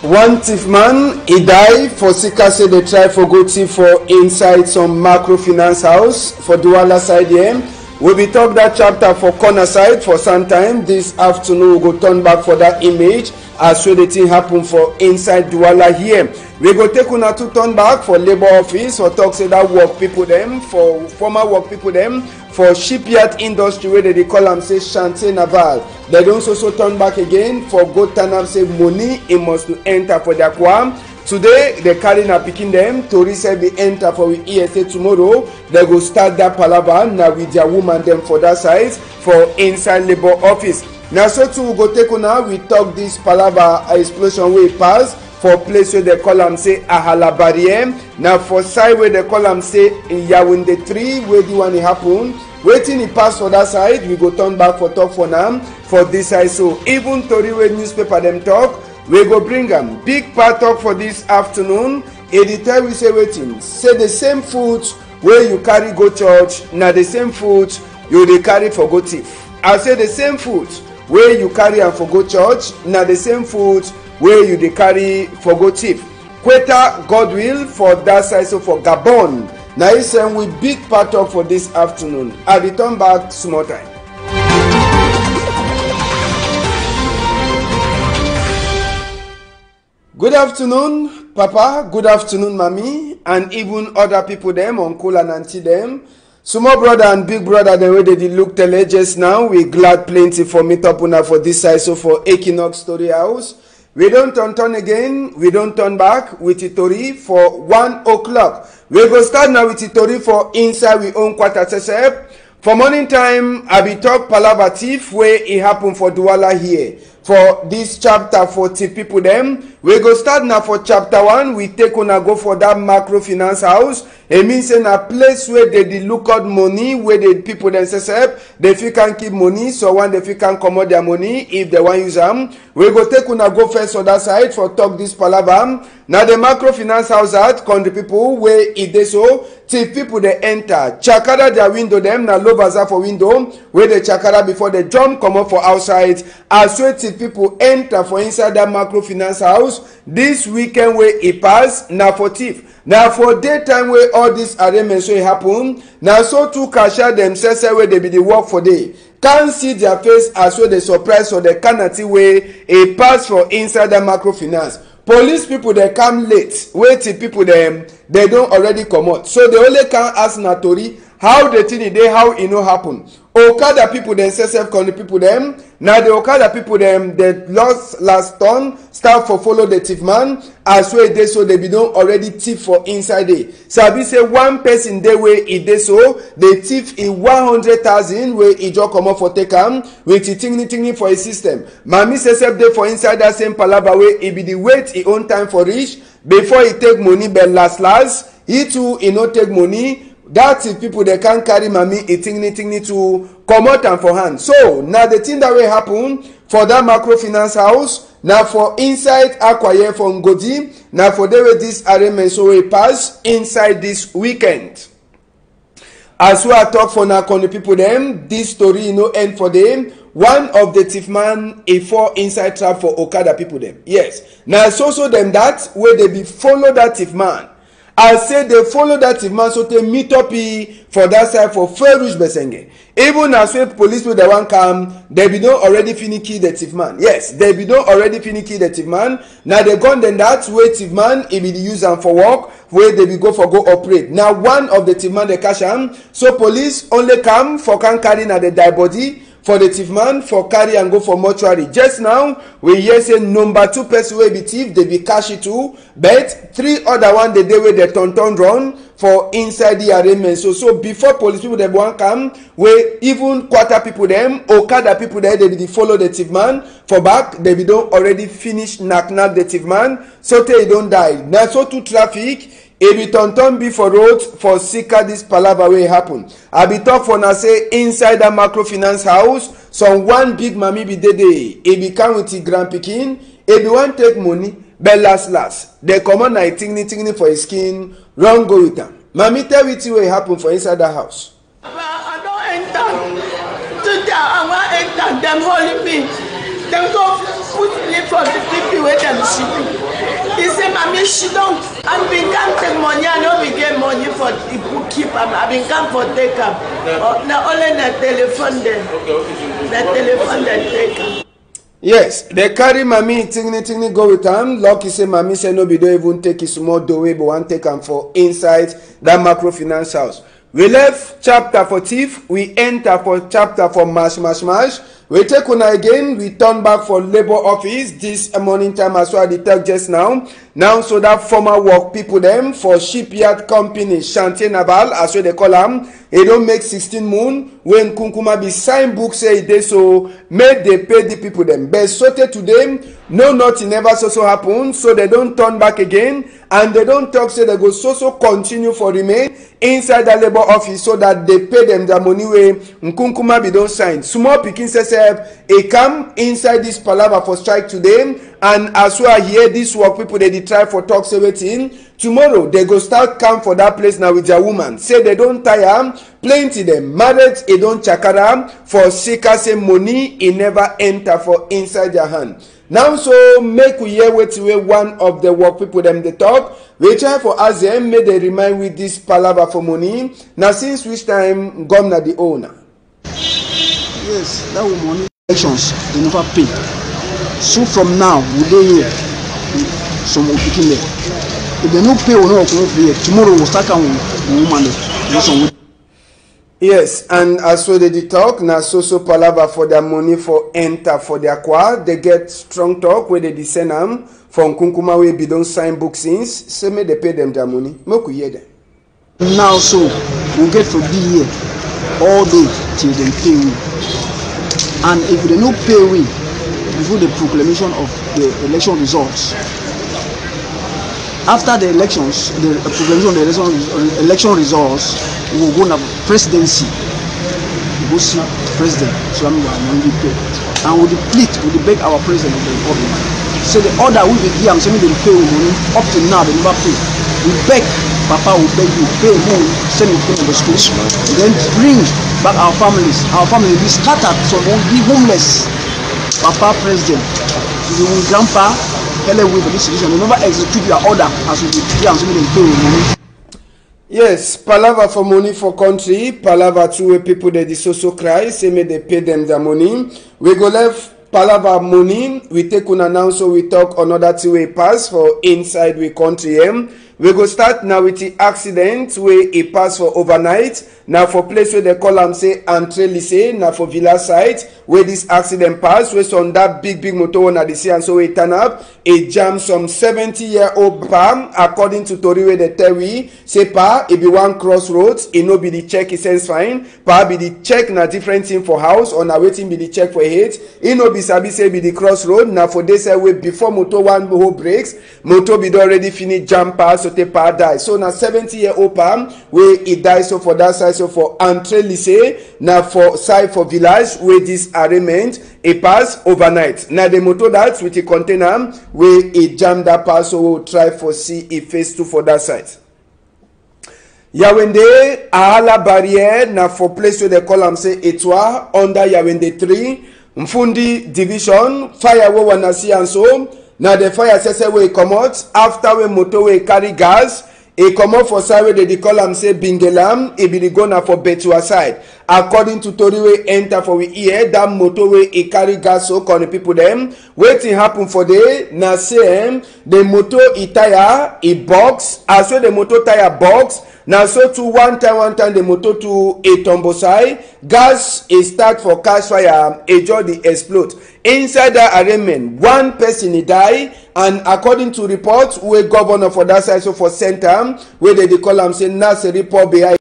One thief man, he died for seeker say they try for go thief for inside some microfinance house for Douala side here. We be talk that chapter for corner side for some time. This afternoon we go turn back for that image as so the thing happen for inside Douala here. We go take una to turn back for labor office or talk say that work people them for former work people them for shipyard industry where they call them say chantier naval. They don't also turn back again for go turn up say money it must to enter for their quam. Today they carrying a picking them to receive the enter for we ESA tomorrow. They go start that palaver now with their woman them for that size for inside labor office. Now so too we go take una we talk this palaver explosion way pass for place where they call them say Ahala barrier. Now for side where they call them say in Yaoundé 3 where the one it happen. Waiting it pass for that side, we go turn back for talk for now for this side. So even Tori where newspaper them talk, we go bring them. Big part talk for this afternoon. Editor we say waiting. Say the same food where you carry go church, now the same food you dey carry for go thief. I say the same food where you carry and for go church, now the same food where you dey carry for go thief. Queta God will for that side, so for Gabon. Now he say we big part talk for this afternoon. I return back small time. Good afternoon, Papa. Good afternoon, Mommy, and even other people them, uncle and auntie them. Small brother and big brother, the way they look tele just now. We glad plenty for meet up una for this side, so for Equinox Story House. We don't turn again. We don't turn back with Itori for 1 o'clock. We go start now with Itori for inside we own quarter sesep. For morning time, I be talk palava thief where it happen for Douala here. For this chapter for thief people them, we go start now for chapter 1. We take on a go for that microfinance house. It means in a place where they look out money, where the people themselves help, they feel can keep money, so when they feel can come out their money, if they want use them, we go take on a go first on that side for talk this palaver. Now the microfinance house out, country people where it they so, thief people they enter, chakara their window them, now low bazaar for window, where they chakara before they jump come up for outside, as well thief people enter for inside that microfinance house. This weekend where it pass, now for thief. Now for daytime where all these arrangements will happen, now so too cashier themselves where they be the work for day. Can't see their face as well they surprise or they cannot see where a pass for inside the microfinance. Police people they come late, waiting people them they don't already come out. So they only can ask Natori how the thing they how it no happen. Okada people themselves call the people them. Now the Okada people them they lost last turn start for follow the thief man as well they so they be don't already thief for inside day. So I be say one person they way it they so they thief in 100,000 where it just come up for take with it tingling for a system. Mami says they for inside that same palava way it be the wait it own time for reach before he take money but last he too he not take money. That's if people they can't carry mommy eating to come out and for hand. So now the thing that will happen for that microfinance house, now for inside acquire from Ngodi, now for the way this arrangement so we pass inside this weekend. As we are talk for now con the people them, this story no end for them. One of the thief man a fall inside trap for Okada people them. Yes. Now so them that where they be follow that thief man. I say they follow that thief man so they meet up for that side for Ferush Besenge. Even as well police with the one come, they be don't already finicky the thief man. Yes, they be don't already finicky the thief man. Now they gone then that way thief man he be the use them for work where they be go operate. Now one of the thief man they catch him. So police only come for can carry na the die body. For the thief man for carry and go for mortuary. Just now we hear say number 2 person will be thief they be cash it too, but 3 other one the day where they turn run for inside the arrangement. So before police people they want come where even quarter people them Okada people there they be follow the thief man for back they be don't already finish knock the thief man so they don't die. Now so to traffic. E be turn be for road for seeker this palava way happen. I be talk for now say inside that microfinance house, some one big mommy be dey. E be come with the grand pikin. E be one take money, but last they come on na tingling for his skin. Run go with them. Mommy tell me what happen for inside that house. I don't enter. Today I want enter. Them holding me. Them go put me for the people with them shipping. He said, Mommy, she don't. And we can't take money. I know we get money for the bookkeeper. I mean, can't for take them. Now only the telephone there. The telephone they take them. Yes, they carry Mommy tingni go with them. Lucky say Mommy say no, we don't even take it small doorway, but one take them for inside that microfinance house. We left chapter for thief. We enter for chapter for mash. We take una again. We turn back for labor office this morning time as well. The talk just now. Now so that former work people them for shipyard company Chantier Naval as well they call them. They don't make 16 moon when Kunkuma be sign book say they so made they pay the people them. But so to them no nothing never so happen, so they don't turn back again and they don't talk say they go so continue for remain inside the labor office so that they pay them the money way Kunkuma be don't sign. Small pikin says a come inside this palaver for strike today and as well hear this work people they try for talk say waiting. Tomorrow they go start come for that place now with their woman. Say they don't tire plenty them marriage it don't chakara for seeker say money it never enter for inside their hand. Now so make we hear what one of the work people them they talk. We try for ask them may they remind with this palaver for money. Now since which time governor the owner? Yes, that will money elections they never pay. So from now we dey here some will begin there. If they don't pay or no pay, tomorrow we'll start coming woman. Yes, and as well they did talk now so palaver for their money for enter for their choir. They get strong talk where they descend them from Kunkuma we be don't sign book since say may they pay them their money. Make we hear them. Now so we'll get to be here all day till they pay we. And if they don't pay we before the proclamation of the election results. After the elections, the proclamation of the election results, we will go to presidency. We go see president. So I'm going to pay. And we plead, we beg our president of the republic. So the order we will give them, saying they will pay money. Up to now, they never pay. We beg, Papa will beg you, pay more, send it to the schools. Then bring back our families. Our families will be scattered, so we will be homeless. Papa, president, grandpa. Never execute your order as we pay money. Yes, palaver for money for country, palaver to people that is so cry, say may they pay them their money. We go left palaver money, we take an announce so we talk another two-way pass for inside we country. We go start now with the accident where it pass for overnight. Now for place where they call them say Entre Lycée, now for Villa site where this accident pass, where on that big motor one at the sea and so we turn up, it jam some 70-year-old pa, according to Tori where they tell we, say pa, it be one crossroads, it no be the check, it says fine, pa be the check na different thing for house, or na waiting be the check for head, it no be sabi say be the crossroad, now for this way before motor one whole breaks, motor be already finish jam pass, so the pa die. So na 70-year-old pa, where it die so for that side, so for Entre Lycée, now for side for village, where this arrangement, it pass overnight. Now the motor that with the container, where it jam that pass, so we'll try for see if phase 2 for that side. Yawende, Ahala barrière, now for place where they call them say Etwa, under Yawende 3, Mfundi division, fire we wanna see and so. Now the fire says we come out after we motorway carry gas. E come out for side where they call am say Bingelam. E be the gonna for Betua side. According to Toriwe enter for we here that motorway e carry gas so call the people them. Waiting happen for day. Now say the motor e tire e box. As well the motor tire box. Now so to one time the motor to a tumble side. Gas is start for cash fire. A jolly explode. Inside the arraignment, one person he die, and according to reports, we governor for that side, so for center, where they call him say that's a report behind.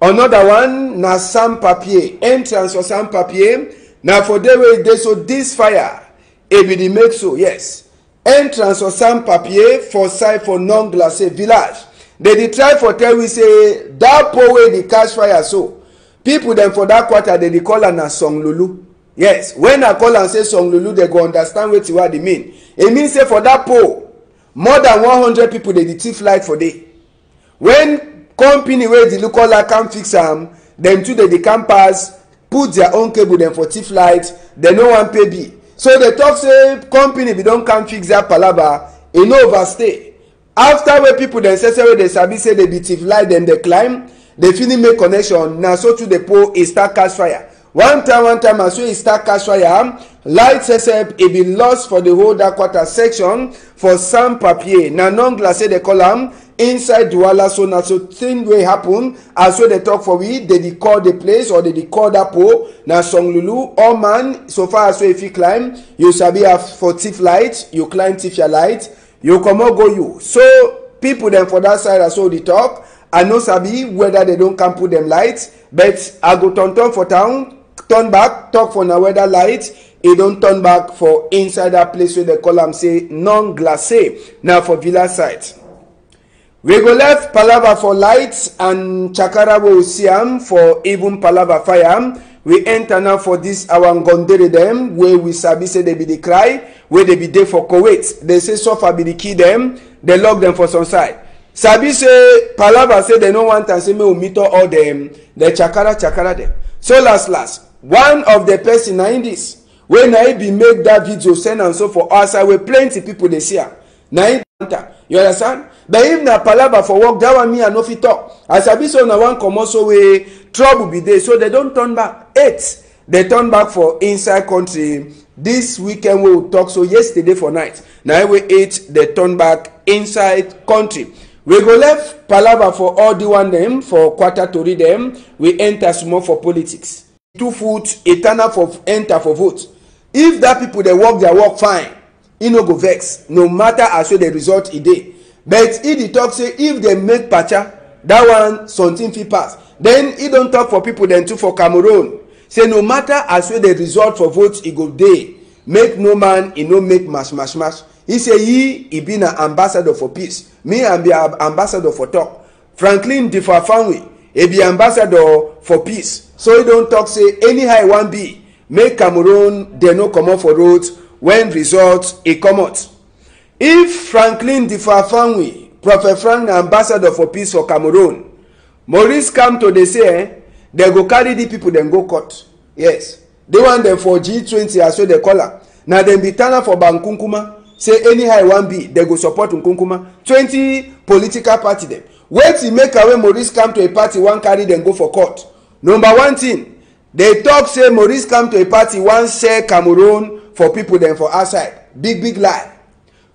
Another one, na sans papier, entrance for sans papier. Now for the way they so this fire, it be the make so yes. Entrance for sans papier for side for non-glacé village. They try for tell we say that poor way the cash fire so. People then for that quarter they call her na Song Lulu. Yes, when I call and say Song Lulu, they go understand what they mean. It means say for that pole, more than 100 people they thief light for day. When company where the local can fix them too they can pass, put their own cable them for thief light, they no one pay B. So they talk say company we don't come fix that palava, e no overstay. After where people themselves say they sabi say they be thief light, then they climb, they finish make connection. Now so to the pole e start catch fire. One time as so e start catch fire, light SSF e be lost for the whole dark quarter section for some papier. Now non glace they call am inside Douala. So now so thing wey happen as so they talk for we, they call the place or they call that pole. Now Song Lulu, all man so far as so if you climb, you sabi have for thief light, you climb thief your light, you come out go you. So people then for that side as so they talk. I no sabi whether they don't come put them lights, but I go turn for town. Turn back, talk for now weather light. It don't turn back for inside that place where they call them say non-glacé. Now for villa site. We go left palava for lights and chakara will see am for even palava fire. We enter now for this our Ngondere them where we sabi say they be the cry, where they be there for Kuwait. They say suffer be the key them, they lock them for some side. Sabi say palava say they no want and say me will meet all them, the chakara them. So last. One of the person in this when I be make that video send and so for us I will plenty people they see na you understand, but if na palava for work that one me and no fit talk as I be so na one come also way trouble be there so they don't turn back. 8 they turn back for inside country this weekend we will talk. So yesterday for night now we 8 they turn back inside country. We go left palava for all the one them for quarter to read them. We enter small for politics. 2 foot eternal for enter for vote. If that people they work their work fine, e no go vex no matter as well the result e dey. But if the talk say if they make pacha that one something fit pass, then e don't talk for people then too for Cameroon say no matter as well the result for vote e go dey, make no man e no make mash. He say he be na ambassador for peace, me and be ambassador for talk. Franklin Difafanwi he be ambassador for peace. So he don't talk say anyhow one be make Cameroon they no come out for roads when results e come out. If Franklin Difafanwi, Prophet Frank ambassador for peace for Cameroon, Maurice Kamto they say they go carry the people then go court. Yes, they want them for G20 as well they call her. Now them be turn for Bankunkuma. Say anyhow one be they go support Nkunkuma. 20 political party them. Wait till make away Maurice come to a party one carry then go for court. Number one thing, they talk say Maurice come to a party one share Cameroon for people then for outside. Big lie.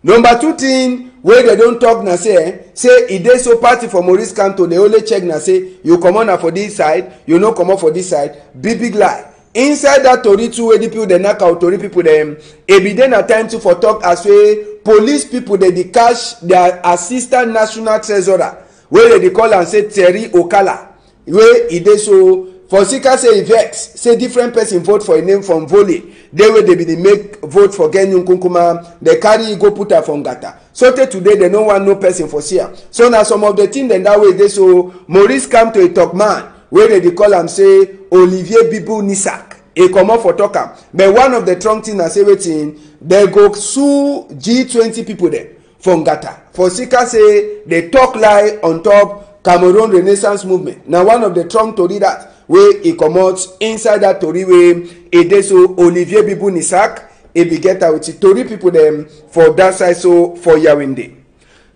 Number 2 thing where they don't talk na say e dey so party for Maurice come to they only check na say you come on for this side, you no come on for this side. Big lie. Inside that tori too wey the people they knock out tori people them e be then a time to for talk as way police people they cash their assistant national treasurer where they call and say Terry Okala where e dey so for Sika say vex say different person vote for a name from Volley they way they be the make vote for Genyu Nkunkuma they carry go put her from Gata. So today they no want no person for Sia. So now some of the thing then that way they so Maurice come to a talk man where they call am say Olivier Bibu Nisak e come up for talk am. But one of the strong thing I say wetin they go sue G20 people there from Gata. For Sika say they talk lie on top Cameroon Renaissance movement. Now one of the strong tori that wey e comot inside that tori wey e dey so Olivier Bibu Nisak e be get out with tori people dem for that side so for Yaoundé.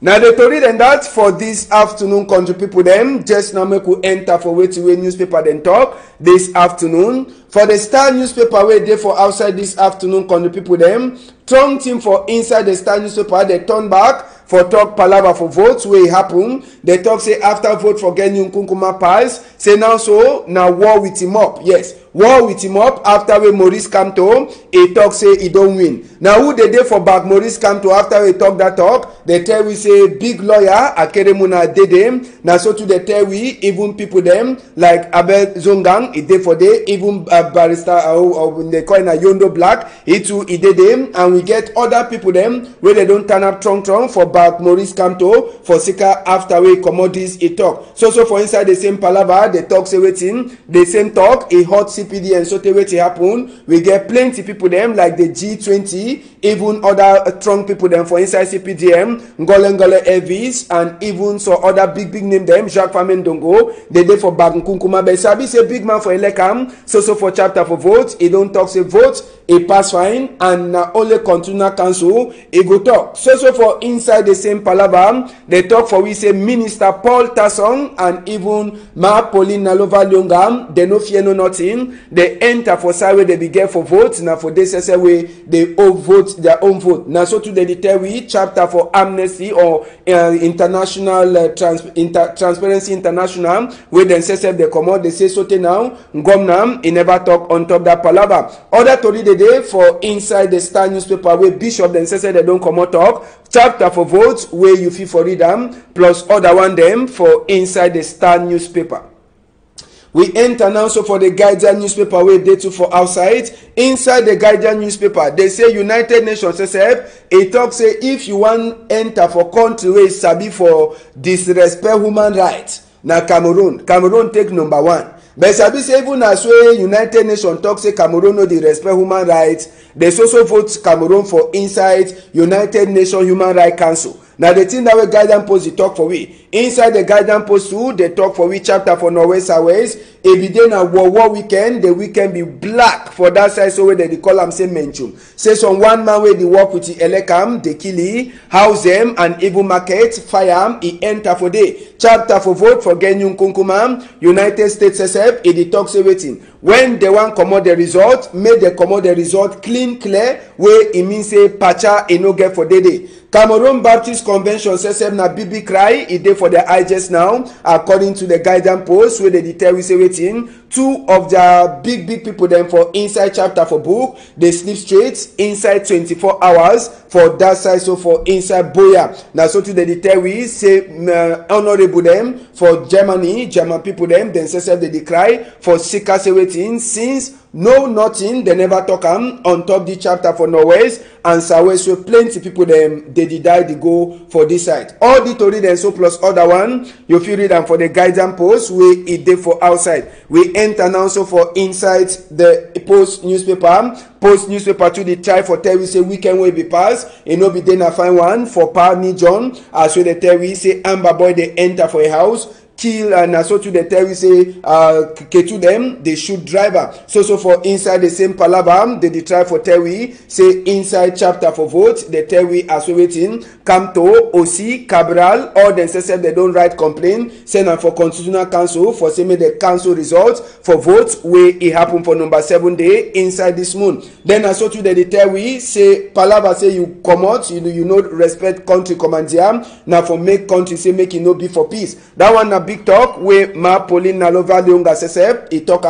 Now the tori then that for this afternoon country people them just now make we enter for wetin wey newspaper then talk this afternoon. For the Star newspaper wey dey for outside this afternoon country people them strong team for inside the Star newspaper they turn back for talk palava for votes wey happen. They talk say after vote for Genyu Nkunkuma pass say now so now war with him up. Yes, war with him up after wey Maurice Kamto he talk say he don't win. Now who they dey for back Maurice Kamto after we talk that talk they tell we say big lawyer Akeremuna dey dem. Now so to they tell we even people them like Abel Zongang he dey for day even barrister or they call na Yondo Black he too he dey dem. And we get other people them where they don't turn up trong for back Maurice Kamto for Sika after we commodities he talk. So for inside the same palava they talk say wetin the same talk a hot CPD and so te wetin happen we get plenty people them like the G20 even other strong people them for inside CPDM, Ngole Elvis, and even so other big name them, Jacques Famen Dongo, they dey for Bagunkunkuma. But Sabi say big man for Elekam, so for chapter for vote, he don't talk say vote, he pass fine, and only continue council, he go talk. So for inside the same palaver, they talk for we say Minister Paul Tasson and even Ma Pauline Nalova Lyongam, they no fear no nothing, they enter for side where they begin for vote, now for this way they all vote their own vote. Now so to the tell we chapter for amnesty or international Transparency International, where then say they come out, they say so now, Ngomnam, he never talk on top that palaver. Other story the day for inside the Star newspaper where Bishop then say they don't come out talk, chapter for votes where you feel for read them, plus other one them for inside the Star newspaper. We enter now so for the Guardian newspaper where they too for outside. Inside the Guardian newspaper, they say United Nations SF, it talk say if you want enter for country where sabi for disrespect human rights, na Cameroon take number 1. But sabi say even as way United Nations talk say Cameroon no dey respect human rights, they also vote Cameroon for inside United Nations Human Rights Council. Now the thing that we Guardian Post they talk for we. Inside the Guardian Post too, they talk for we chapter for Norway Southwest. Every day na war weekend, the weekend be black for that side so where they call them say mention. Say some one man where they work with the Elekam, they kill he, house them and even market, fire him, he enter for day. Chapter for vote for Genyun Kunkuma, United States SF, it they talk say waiting. When they want come out the result, make they come out the result clear, where it means say pacha e no get for day. Cameroon Baptist Convention says na BB cry, it dey for their eye just now, according to the Guardian Post, where they tell we say waiting. Two of their big people then for inside chapter for book, they sleep straight inside 24 hours for that side, so for inside Boya. Now so to the tell we say honorable them for German people them, then say they cry for sicker say waiting since no nothing they never talk on top the chapter for Norwest and Southwest, so plenty people them they die they go for this side. All the story then so plus other one you feel read them for the Guardian Post where it dey for outside. We enter now so for inside the Post newspaper to the try for tell we say weekend will be passed, it no be then I find one for Parney John as so they tell we say Amber Boy they enter for a house kill and so to the tell we say to them they shoot driver. So for inside the same palaver they try for tell we say inside chapter for vote they tell we as waiting come to OC Cabral or then say they don't write complaint send them for Constitutional Council for say make the council results for vote where it happen for number 7 day inside this moon. Then as so to the tell we say palaver say you come out you know respect country commandier now for make country say make it no be for peace. That one na big talk where Ma Pauline Nalova Lyonga SSF he talk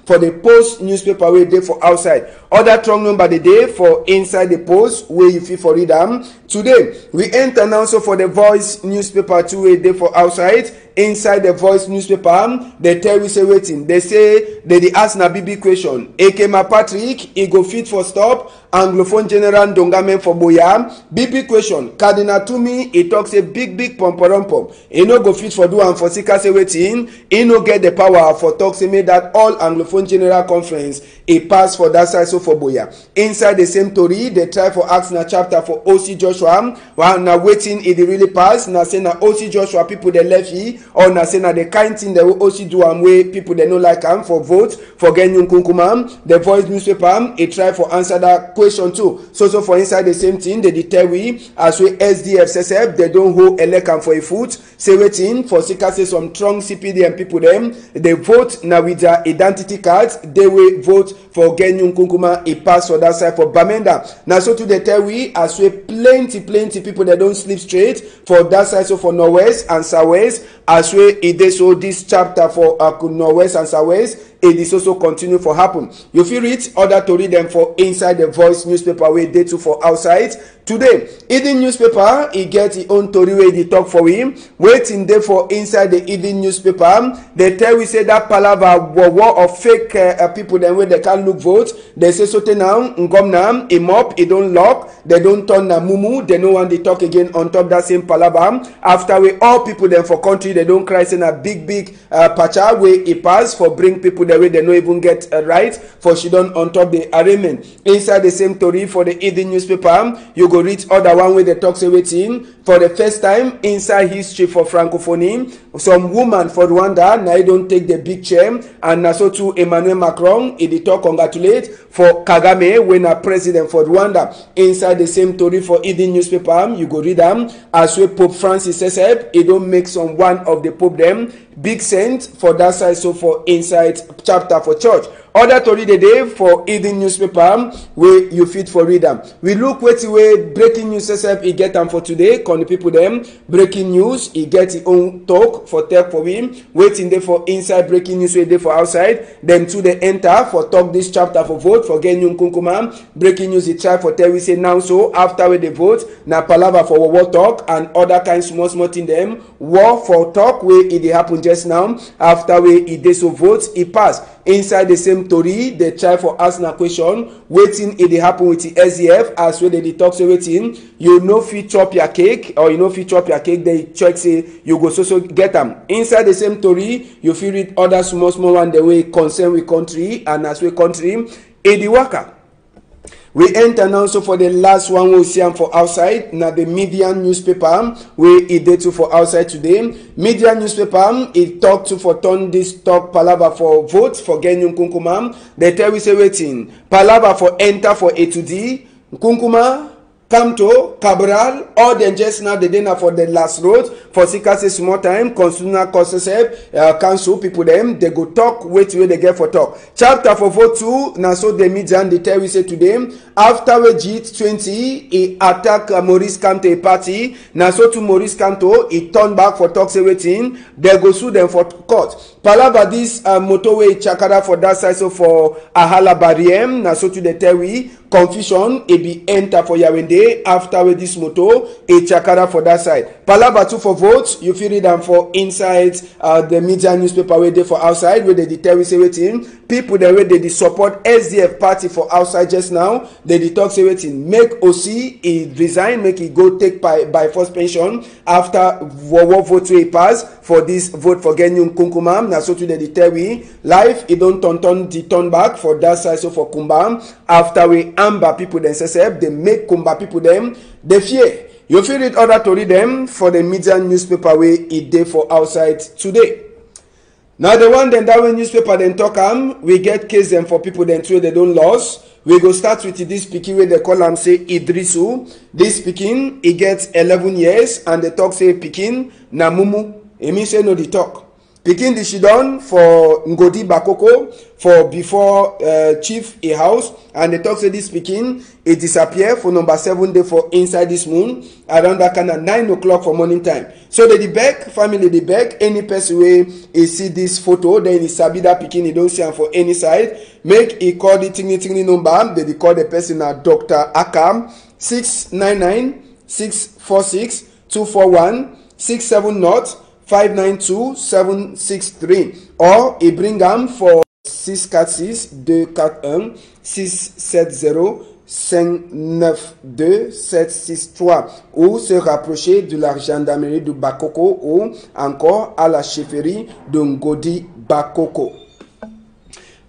for the Post newspaper where they for outside. Other strong number the day for inside the Post where you feel for read them. Today we enter now so for the Voice newspaper too where they for outside. Inside the Voice newspaper they tell we say waiting. They say they ask na BB question. Ekema Patrick he go fit for stop Anglophone General Dongamen for Boya. BB question. Cardinal Tumi he talks a big pomporom. He no go fit for do and for sika say waiting. He no get the power for talk say me that all Anglophone General Conference he pass for that side so for Boya. Inside the same story they try for ask na chapter for OC Joshua. While na waiting it really pass. Na say na OC Joshua people they left he or na say na the kind thing they will also do and way people they no like for vote for Genyun Kunkuma. The Voice newspaper he try for answer that question too. So for inside the same thing they tell we as we SDF SSF they don't hold election for a foot. Say waiting for sika say some strong CPD and people them they vote now with their identity cards they will vote for Genyun Kunkuma he pass for that side for Bamenda. Now so to the tell we as we plenty people that don't sleep straight for that side so for Norwest and Southwest as we it is so this chapter for Norwest and Southwest it is also continue for happen. You feel read other to read them for inside the Voice newspaper where they too for outside. Today, Eden newspaper, he get his own story where they talk for him. Waiting there for inside the Eden newspaper. They tell we say that palaver war of fake people then where they can't look vote. They say so now, ngomnam, a mop, it don't lock, they don't turn na mumu, they no want they talk again on top that same palaver. After we all people then for country, they don't cry saying a big pacha where it pass for bring people that way they no even get a right for she don on top the arraignment. Inside the same story for the evening newspaper, you go read other one where they talk say wetin for the first time inside history for Francophonie, some woman for Rwanda now don't take the big chair, and na so too Emmanuel Macron he dey talk congratulate for Kagame when a president for Rwanda. Inside the same story for evening newspaper, you go read them as well. Pope Francis says he don't make some one of the Pope them big saint for that side. So for inside chapter for church. Other story the day for evening newspaper where you fit for read them. We look what way breaking news says he get them for today. Con the people them breaking news he get his own talk for tech for him. Waiting there for inside breaking news way for outside. Then to the enter for talk this chapter for vote for Genyun Kunkuma. Breaking news he try for tell we say now so after we the vote na palava for war talk and other kinds small thing them war for talk where it happen just now after we it dey so vote he pass. Inside the same story, they try for ask a question, waiting it happen with the SDF as well they talk say waiting, you no fit chop your cake or you no fit chop your cake, they check say you go so get them. Inside the same story, you feel read other small one the way concern with country and as we country, Edi Waka. We enter now so for the last one we'll see for outside. Now the Median newspaper where it did to for outside today. Median newspaper it talk to for turn this talk palava for vote for Genyun Kunkuma. They tell we say waiting. Palava for enter for A to D. Kunkuma, Kamto, Cabral, all them just now the dinner for the last road for Sika say small time, constitutional council people them they go talk wait where they get for talk. Chapter for vote 2 now so the Median they tell we say today after we G20 he attack Maurice Kamto party now so to Maurice Kamto he turn back for talk say waiting they go sue them for court. Palava this motorway chakara for that side so for Ahala Bariem now so to the tell we confusion it be enter for Yawende after with this moto a chakara for that side. Palava 2 for votes you feel read them for inside the media newspaper where they for outside where they tell we say waiting people the way they support SDF party for outside just now they talk say waiting make OC he resign make he go take by force pension after vote we pass for this vote for Genyun Kunkuma. Now so to the tell we life it don't turn back for that side so for Kumba after we amber people themselves they make Kumba people them they fear. You feel it other to read them for the media newspaper way it day for outside today. Now the one then that way newspaper then talk we get case them for people then too they don't lose. We go start with this speaking where they call him say Idrisu. This speaking he gets 11 years and they talk say Pikin na mumu. It means say no the talk. Pikin the Shidon for Ngodi Bakoko for before chief a house and they talk say this Pikin it disappear for number 7 day for inside this moon around that kind of 9 o'clock for morning time. So they beg family they beg any person where he see this photo then he sabi that Pikin he don't see him for any side make he call the tingy number they call the person at Dr. Akam 699 646 241 67 592 763 or he bring them for 646 241 670 592 763 ou se rapprocher de la gendarmerie de Bakoko ou encore à la chefferie de Ngodi Bakoko.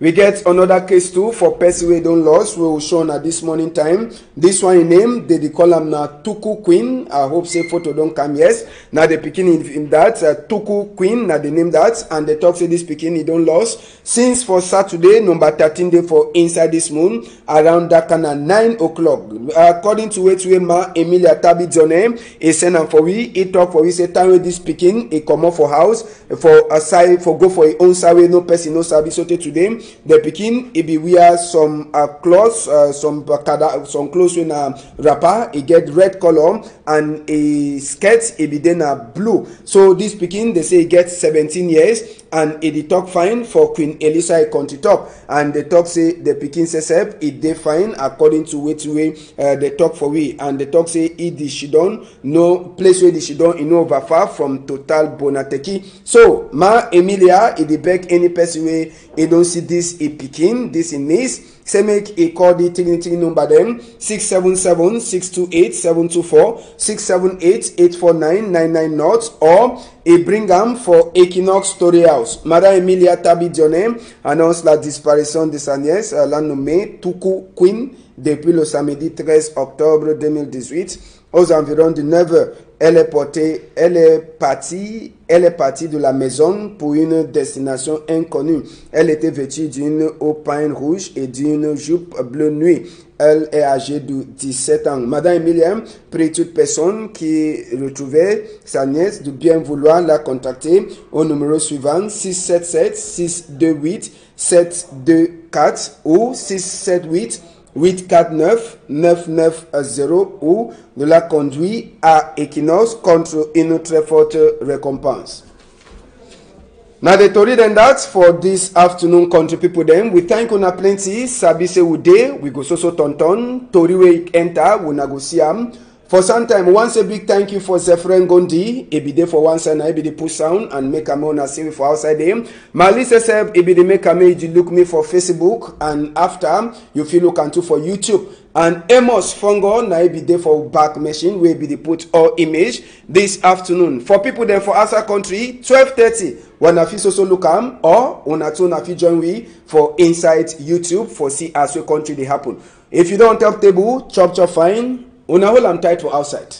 We get another case too for person we don't lost. We will show at this morning time. This one in name they call him na Tuku Queen. I hope say photo don't come yes. Now they picking in that Tuku Queen. Now they name that and they talk say this picking he don't lost since for Saturday number 13 day for inside this moon around that kind of 9 o'clock. According to which way ma Emilia Tabi Zone he send him for we. He talk for we say time with this picking he come up for house for a side for go for his own side no person no service today. The Pekin it be wear some clothes, some clothes in a wrapper. It get red color and a skirt. It be then a blue. So this Pekin they say it gets 17 years and it talk fine for Queen Elisa country top and they talk say the Pekin says it they fine according to which way they talk for we and they talk say it the Shidon no place where the Shidon in over far from total Bonateki. So ma Emilia it beg any person way it don't see this this a pikin, this a niece, say make a call the Trinity number them 677-628-724, 678-849-99 or a bring them for Equinox Story House. Madame Emilia Tabi Dionem annonce la disparition de sa nièce, la nommée Tuku Queen, depuis le samedi 13 octobre 2018 aux environs de 9h. Elle est partie de la maison pour une destination inconnue. Elle était vêtue d'une haut-pain rouge et d'une jupe bleu nuit. Elle est âgée de 17 ans. Madame Emilia prie toute personne qui retrouvait sa nièce de bien vouloir la contacter au numéro suivant 677-628-724 ou 678-849-990 ou de la conduire à Equinox contre une très forte récompense. Now the story then that for this afternoon country people them we thank una plenty sabi say we dey we go so tonton tori we enter we na go see am for some time. Once a big thank you for Zephyrin Gondi e be there for one side na e be the push sound and make am una see for outside them. Malise sef e be the make am you look me for Facebook and after you fit look into for YouTube. And Amos Fungo na be there for back machine where be the put all image this afternoon. For people there for outside country 12:30 when I fit also look am or una too na fit join we for inside YouTube for see as we country they happen. If you don't have table chop fine una hold am tight for outside.